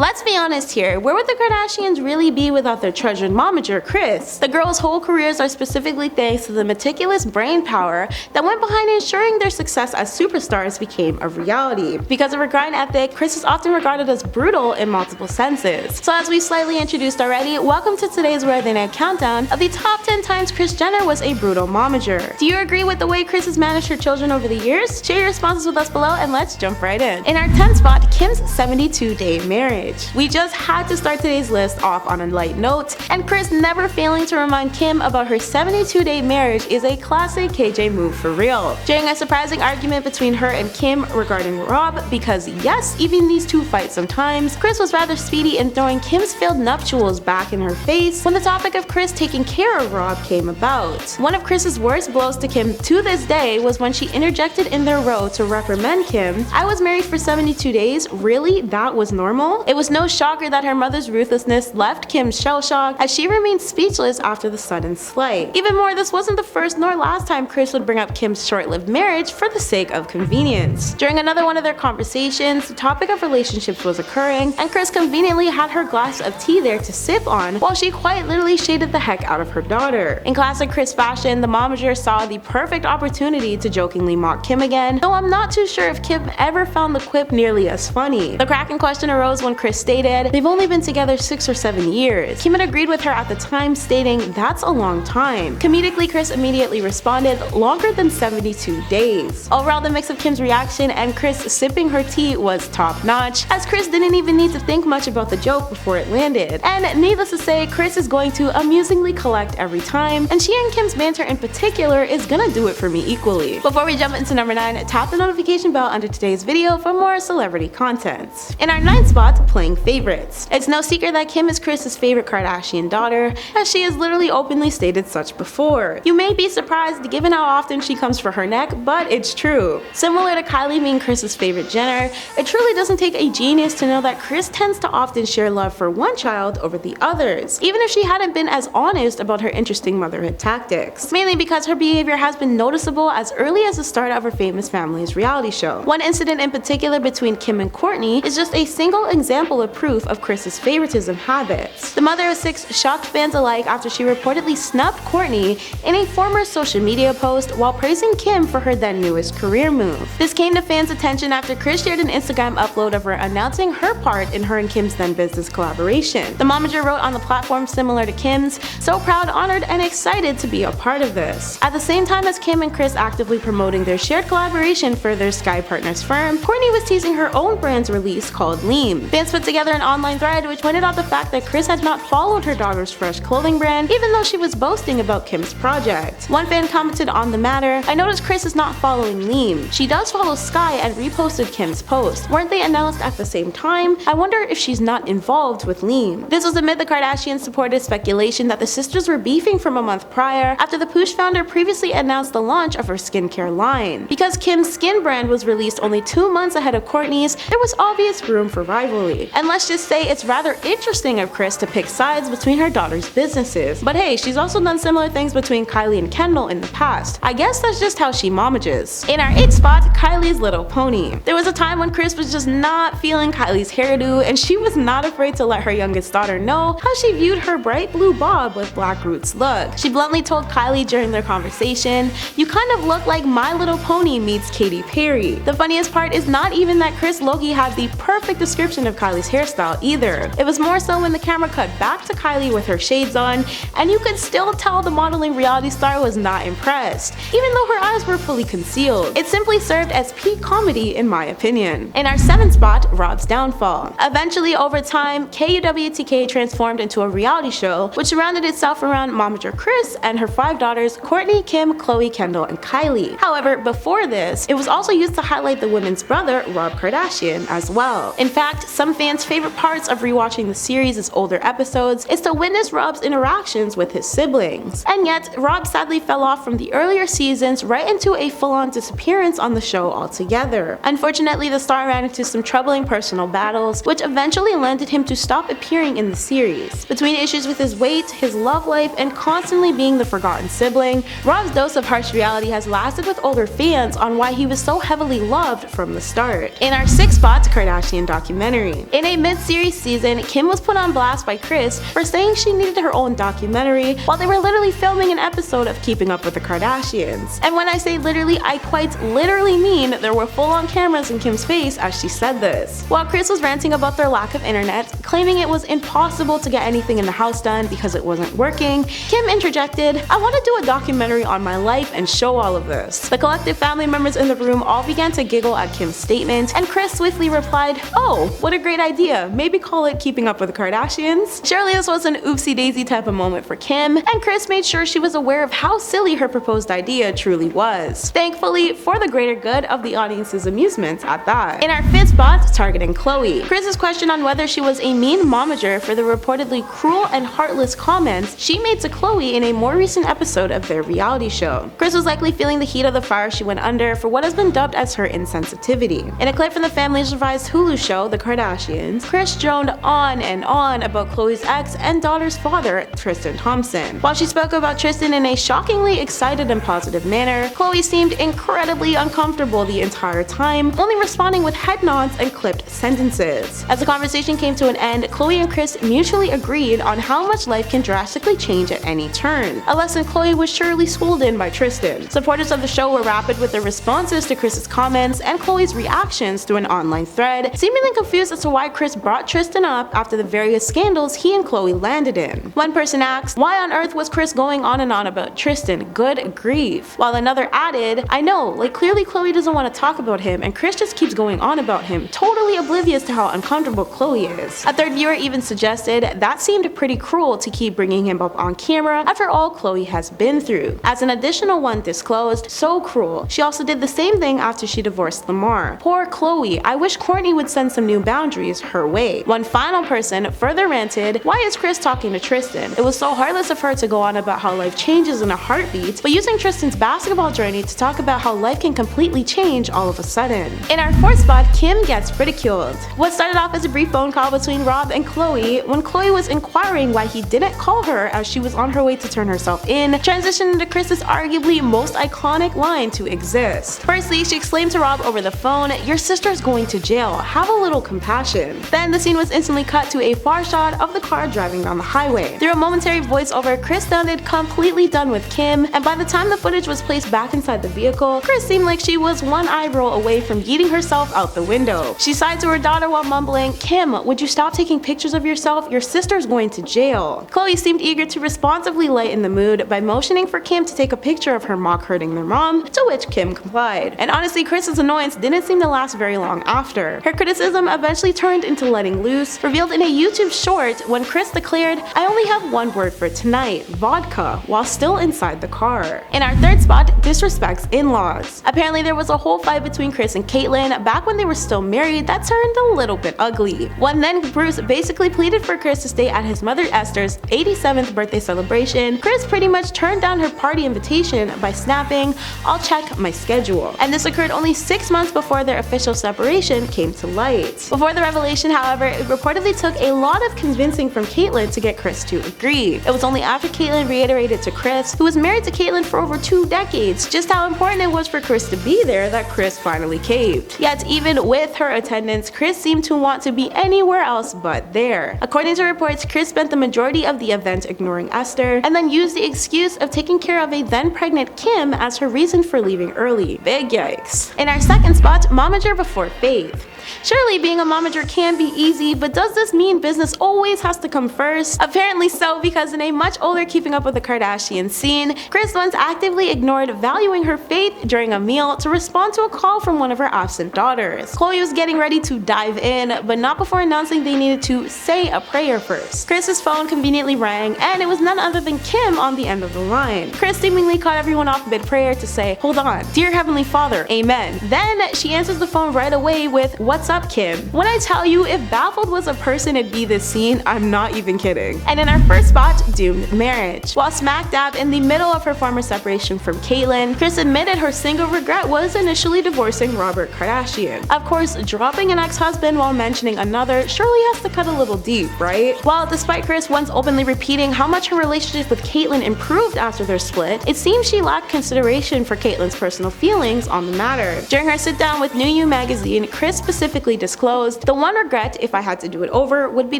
Let's be honest here, where would the Kardashians really be without their treasured momager, Kris? The girls' whole careers are specifically thanks to the meticulous brain power that went behind ensuring their success as superstars became a reality. Because of her grind ethic, Kris is often regarded as brutal in multiple senses. So as we slightly introduced already, welcome to today's Worthy Night countdown of the top 10 times Kris Jenner was a brutal momager. Do you agree with the way Kris has managed her children over the years? Share your responses with us below and let's jump right in. In our 10th spot, Kim's 72-day marriage. We just had to start today's list off on a light note, and Kris never failing to remind Kim about her 72-day marriage is a classic KJ move for real. During a surprising argument between her and Kim regarding Rob, because yes, even these two fight sometimes, Kris was rather speedy in throwing Kim's failed nuptials back in her face when the topic of Kris taking care of Rob came about. One of Kris's worst blows to Kim to this day was when she interjected in their row to reprimand Kim. "I was married for 72 days, really? That was normal?" It was no shocker that her mother's ruthlessness left Kim shell-shocked as she remained speechless after the sudden slight. Even more, this wasn't the first nor last time Kris would bring up Kim's short-lived marriage for the sake of convenience. During another one of their conversations, the topic of relationships was occurring, and Kris conveniently had her glass of tea there to sip on while she quite literally shaded the heck out of her daughter. In classic Kris fashion, the momager saw the perfect opportunity to jokingly mock Kim again, though I'm not too sure if Kim ever found the quip nearly as funny. The cracking question arose when Kris stated they've only been together 6 or 7 years. Kim had agreed with her at the time, stating that's a long time. Comedically, Kris immediately responded, longer than 72 days. Overall, the mix of Kim's reaction and Kris sipping her tea was top notch, as Kris didn't even need to think much about the joke before it landed. And needless to say, Kris is going to amusingly collect every time, and she and Kim's banter in particular is gonna do it for me equally. Before we jump into number 9, tap the notification bell under today's video for more celebrity content. In our 9th spot, playing favorites. It's no secret that Kim is Kris's favorite Kardashian daughter, as she has literally openly stated such before. You may be surprised given how often she comes for her neck, but it's true. Similar to Kylie being Kris's favorite Jenner, it truly doesn't take a genius to know that Kris tends to often share love for one child over the others, even if she hadn't been as honest about her interesting motherhood tactics. Mainly because her behavior has been noticeable as early as the start of her famous family's reality show. One incident in particular between Kim and Kourtney is just a single example of proof of Kris's favoritism habits. The mother of 6 shocked fans alike after she reportedly snubbed Kourtney in a former social media post while praising Kim for her then newest career move. This came to fans' attention after Kris shared an Instagram upload of her announcing her part in her and Kim's then business collaboration. The momager wrote on the platform similar to Kim's, "So proud, honored, and excited to be a part of this." At the same time as Kim and Kris actively promoting their shared collaboration for their Sky Partners firm, Kourtney was teasing her own brand's release called Leam. Fans put together an online thread which pointed out the fact that Kris had not followed her daughter's fresh clothing brand even though she was boasting about Kim's project. One fan commented on the matter, "I noticed Kris is not following Leam. She does follow Sky and reposted Kim's post. Weren't they announced at the same time? I wonder if she's not involved with Leam." This was amid the Kardashians supported speculation that the sisters were beefing from a month prior after the Poosh founder previously announced the launch of her skincare line. Because Kim's skin brand was released only 2 months ahead of Kourtney's, there was obvious room for rivalry. And let's just say it's rather interesting of Kris to pick sides between her daughter's businesses. But hey, she's also done similar things between Kylie and Kendall in the past. I guess that's just how she momages. In our 8th spot, Kylie's little pony. There was a time when Kris was just not feeling Kylie's hairdo, and she was not afraid to let her youngest daughter know how she viewed her bright blue bob with black roots look. She bluntly told Kylie during their conversation, "You kind of look like My Little Pony meets Katy Perry." The funniest part is not even that Kris low-key had the perfect description of Kylie's hairstyle either. It was more so when the camera cut back to Kylie with her shades on, and you could still tell the modeling reality star was not impressed, even though her eyes were fully concealed. It simply served as peak comedy in my opinion. In our 7th spot, Rob's downfall. Eventually, over time, kuwtk transformed into a reality show which surrounded itself around momager Kris and her 5 daughters Kourtney, Kim, Khloe, Kendall, and Kylie. However, before this, it was also used to highlight the women's brother, Rob Kardashian, as well. In fact, some fans' favorite parts of rewatching the series' older episodes is to witness Rob's interactions with his siblings. And yet, Rob sadly fell off from the earlier seasons right into a full-on disappearance on the show altogether. Unfortunately, the star ran into some troubling personal battles, which eventually landed him to stop appearing in the series. Between issues with his weight, his love life, and constantly being the forgotten sibling, Rob's dose of harsh reality has lasted with older fans on why he was so heavily loved from the start. In our 6th spot, Kardashian documentary. In In a mid-series season, Kim was put on blast by Kris for saying she needed her own documentary while they were literally filming an episode of Keeping Up with the Kardashians. And when I say literally, I quite literally mean there were full-on cameras in Kim's face as she said this. While Kris was ranting about their lack of internet, claiming it was impossible to get anything in the house done because it wasn't working, Kim interjected, "I want to do a documentary on my life and show all of this." The collective family members in the room all began to giggle at Kim's statement, and Kris swiftly replied, "Oh, what a great idea. Maybe call it Keeping Up with the Kardashians." Surely this was an oopsie-daisy type of moment for Kim, and Kris made sure she was aware of how silly her proposed idea truly was. Thankfully, for the greater good of the audience's amusement at that. In our fifth spot, targeting Khloe. Kris's question on whether she was a mean momager for the reportedly cruel and heartless comments she made to Khloe in a more recent episode of their reality show. Kris was likely feeling the heat of the fire she went under for what has been dubbed as her insensitivity. In a clip from the family's revised Hulu show, The Kardashians, Kris droned on and on about Khloe's ex and daughter's father, Tristan Thompson. While she spoke about Tristan in a shockingly excited and positive manner, Khloe seemed incredibly uncomfortable the entire time, only responding with head nods and clipped sentences. As the conversation came to an end, Khloe and Kris mutually agreed on how much life can drastically change at any turn, a lesson Khloe was surely schooled in by Tristan. Supporters of the show were rapid with their responses to Kris's comments and Khloe's reactions through an online thread, seemingly confused as to why Kris brought Tristan up after the various scandals he and Khloe landed in. One person asked, "Why on earth was Kris going on and on about Tristan? Good grief." While another added, "I know, like clearly Khloe doesn't want to talk about him and Kris just keeps going on about him, totally oblivious to how uncomfortable Khloe is." A third viewer even suggested that seemed pretty cruel to keep bringing him up on camera after all Khloe has been through. As an additional one disclosed, "So cruel. She also did the same thing after she divorced Lamar. Poor Khloe, I wish Kourtney would send some new boundaries her way." One final person further ranted, "Why is Kris talking to Tristan? It was so heartless of her to go on about how life changes in a heartbeat, but using Tristan's basketball journey to talk about how life can completely change all of a sudden." In our fourth spot, Kim gets ridiculed. What started off as a brief phone call between Rob and Khloe, when Khloe was inquiring why he didn't call her as she was on her way to turn herself in, transitioned into Kris's arguably most iconic line to exist. Firstly, she exclaimed to Rob over the phone, "Your sister's going to jail. Have a little compassion." Then the scene was instantly cut to a far shot of the car driving down the highway. Through a momentary voiceover, Kris sounded completely done with Kim, and by the time the footage was placed back inside the vehicle, Kris seemed like she was one eyebrow away from yeeting herself out the window. She sighed to her daughter while mumbling, "Kim, would you stop taking pictures of yourself? Your sister's going to jail." Khloe seemed eager to responsively lighten the mood by motioning for Kim to take a picture of her mock hurting their mom, to which Kim complied. And honestly, Kris's annoyance didn't seem to last very long after. Her criticism eventually turned into letting loose, revealed in a YouTube short when Kris declared, "I only have one word for tonight, vodka," while still inside the car. In our third spot, disrespects in-laws. Apparently there was a whole fight between Kris and Caitlyn back when they were still married that turned a little bit ugly. When then Bruce basically pleaded for Kris to stay at his mother Esther's 87th birthday celebration, Kris pretty much turned down her party invitation by snapping, "I'll check my schedule." And this occurred only 6 months before their official separation came to light. Before the revelation, however, it reportedly took a lot of convincing from Caitlyn to get Kris to agree. It was only after Caitlyn reiterated to Kris, who was married to Caitlyn for over 2 decades, just how important it was for Kris to be there, that Kris finally caved. Yet even with her attendance, Kris seemed to want to be anywhere else but there. According to reports, Kris spent the majority of the event ignoring Esther, and then used the excuse of taking care of a then pregnant Kim as her reason for leaving early. Big yikes. In our second spot, momager before faith. Surely being a momager can be easy, but does this mean business always has to come first? Apparently so, because in a much older Keeping Up with the Kardashians scene, Kris once actively ignored valuing her faith during a meal to respond to a call from one of her absent daughters. Khloe was getting ready to dive in, but not before announcing they needed to say a prayer first. Kris's phone conveniently rang, and it was none other than Kim on the end of the line. Kris seemingly cut everyone off mid-prayer to say, "Hold on, dear Heavenly Father, amen." Then she answers the phone right away with, "What's up, Kim?" When I tell you, if baffled was a person, it'd be this scene. I'm not even kidding. And in our first spot, doomed marriage. While smack dab in the middle of her former separation from Caitlyn, Kris admitted her single regret was initially divorcing Robert Kardashian. Of course, dropping an ex-husband while mentioning another surely has to cut a little deep, right? While despite Kris once openly repeating how much her relationship with Caitlyn improved after their split, it seems she lacked consideration for Caitlyn's personal feelings on the matter. During her sit-down with New You magazine, Kris specifically specifically disclosed, the one regret, if I had to do it over, would be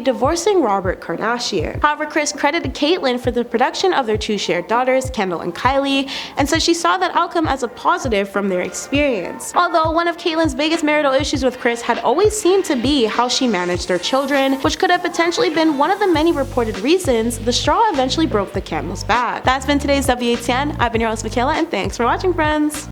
divorcing Robert Kardashian. However, Kris credited Caitlyn for the production of their two shared daughters, Kendall and Kylie, and said she saw that outcome as a positive from their experience. Although one of Caitlyn's biggest marital issues with Kris had always seemed to be how she managed their children, which could have potentially been one of the many reported reasons the straw eventually broke the camel's back. That's been today's W810. I've been your host, Michaela, and thanks for watching, friends.